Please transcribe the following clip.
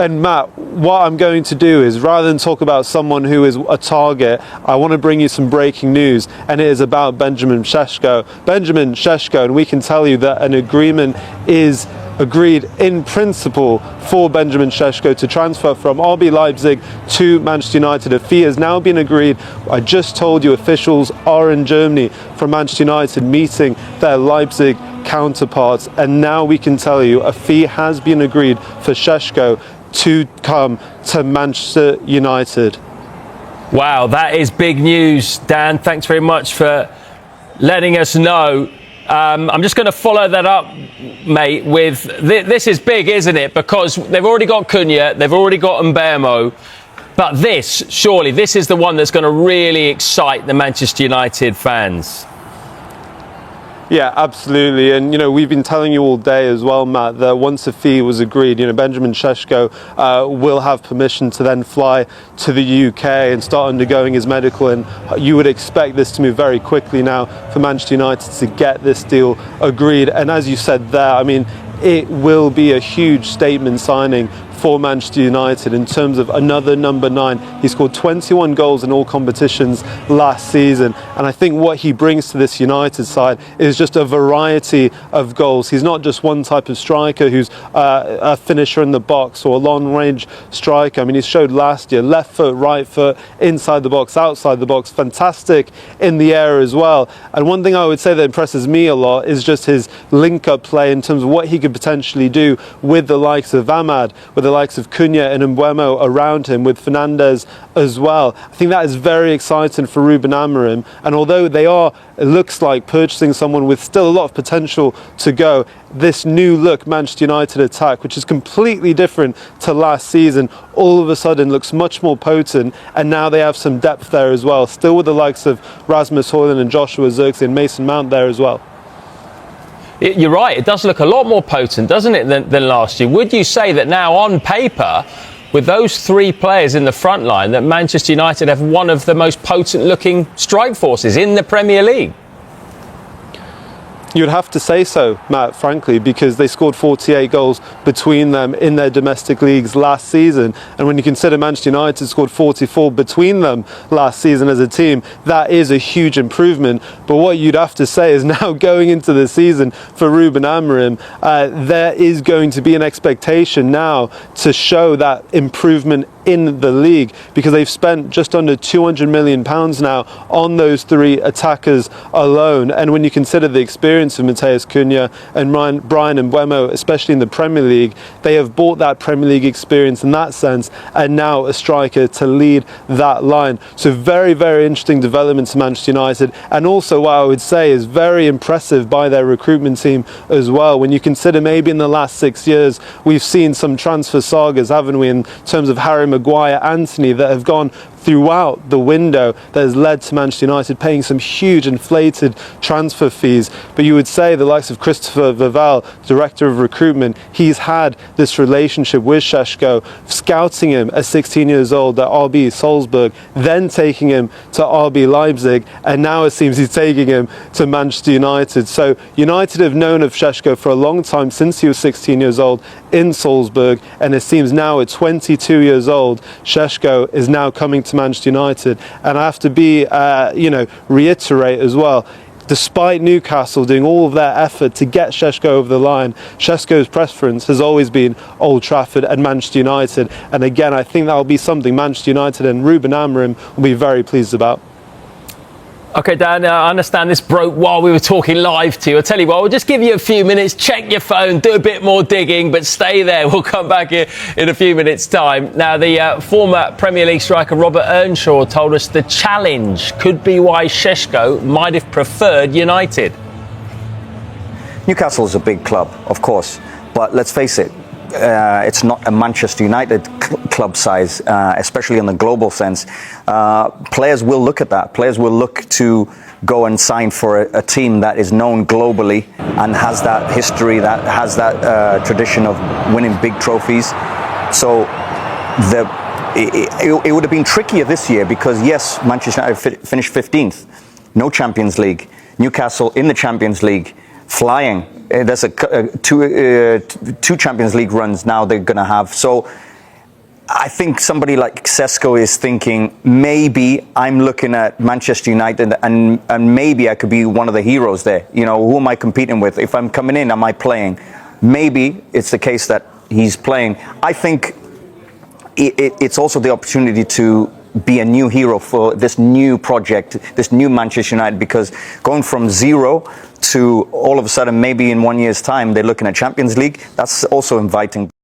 And Matt, what I'm going to do is, rather than talk about someone who is a target, I want to bring you some breaking news, and it is about Benjamin Seshko. Benjamin Seshko, and we can tell you that an agreement is agreed in principle for Benjamin Seshko to transfer from RB Leipzig to Manchester United. A fee has now been agreed. I just told you officials are in Germany from Manchester United meeting their Leipzig counterparts, and now we can tell you a fee has been agreed for Seshko to come to Manchester United. Wow, that is big news, Dan. Thanks very much for letting us know. I'm just going to follow that up, mate, with this is big, isn't it? Because they've already got Cunha, they've already got Mbeumo, but this is the one that's going to really excite the Manchester United fans. Yeah, absolutely. And, we've been telling you all day as well, Matt, that once a fee was agreed, Benjamin Seshko will have permission to then fly to the UK and start undergoing his medical. And you would expect this to move very quickly now for Manchester United to get this deal agreed. And as you said there, it will be a huge statement signing for Manchester United in terms of another number 9. He scored 21 goals in all competitions last season, and I think what he brings to this United side is just a variety of goals. He's not just one type of striker who's a finisher in the box or a long-range striker. He showed last year left foot, right foot, inside the box, outside the box, fantastic in the air as well. And one thing I would say that impresses me a lot is just his link-up play in terms of what he could potentially do with the likes of Ahmad, with the likes of Cunha and Mbeumo around him, with Fernandes as well. I think that is very exciting for Ruben Amorim, and although it looks like purchasing someone with still a lot of potential to go, this new look Manchester United attack, which is completely different to last season, all of a sudden looks much more potent, and now they have some depth there as well, still with the likes of Rasmus Højlund and Joshua Zirkzee and Mason Mount there as well. You're right, it does look a lot more potent, doesn't it, than last year? Would you say that now, on paper, with those 3 players in the front line, that Manchester United have one of the most potent-looking strike forces in the Premier League? You'd have to say so, Matt, frankly, because they scored 48 goals between them in their domestic leagues last season. And when you consider Manchester United scored 44 between them last season as a team, that is a huge improvement. But what you'd have to say is now going into the season for Ruben Amorim, there is going to be an expectation now to show that improvement in the league, because they've spent just under £200 million now on those 3 attackers alone. And when you consider the experience of Matheus Cunha and Bryan Mbeumo, especially in the Premier League, they have bought that Premier League experience in that sense, and now a striker to lead that line. So very, very interesting developments to Manchester United, and also what I would say is very impressive by their recruitment team as well. When you consider maybe in the last 6 years we've seen some transfer sagas, haven't we, in terms of Harry Maguire, Anthony, that have gone throughout the window, that has led to Manchester United paying some huge inflated transfer fees. But you would say the likes of Christopher Vival, Director of Recruitment, he's had this relationship with Seshko, scouting him at 16 years old at RB Salzburg, then taking him to RB Leipzig, and now it seems he's taking him to Manchester United. So United have known of Seshko for a long time, since he was 16 years old in Salzburg, and it seems now at 22 years old, Seshko is now coming to Manchester United. And I have to reiterate as well, despite Newcastle doing all of their effort to get Seshko over the line, Seshko's preference has always been Old Trafford and Manchester United. And again, I think that will be something Manchester United and Ruben Amorim will be very pleased about. OK, Dan, I understand this broke while we were talking live to you. I'll tell you what, we'll just give you a few minutes, check your phone, do a bit more digging, but stay there. We'll come back here in a few minutes' time. Now, the former Premier League striker Robert Earnshaw told us the challenge could be why Seshko might have preferred United. Newcastle is a big club, of course, but let's face it, it's not a Manchester United club size, especially in the global sense. Players will look at that. Players will look to go and sign for a team that is known globally and has that history, that has that tradition of winning big trophies. So it would have been trickier this year because, yes, Manchester United finished 15th. No Champions League. Newcastle in the Champions League, flying. There's two Champions League runs now they're going to have. So I think somebody like Sesko is thinking, maybe I'm looking at Manchester United and maybe I could be one of the heroes there. You know, who am I competing with? If I'm coming in, am I playing? Maybe it's the case that he's playing. I think it's also the opportunity to be a new hero for this new project, this new Manchester United, because going from zero to all of a sudden, maybe in 1 year's time, they're looking at Champions League, that's also inviting.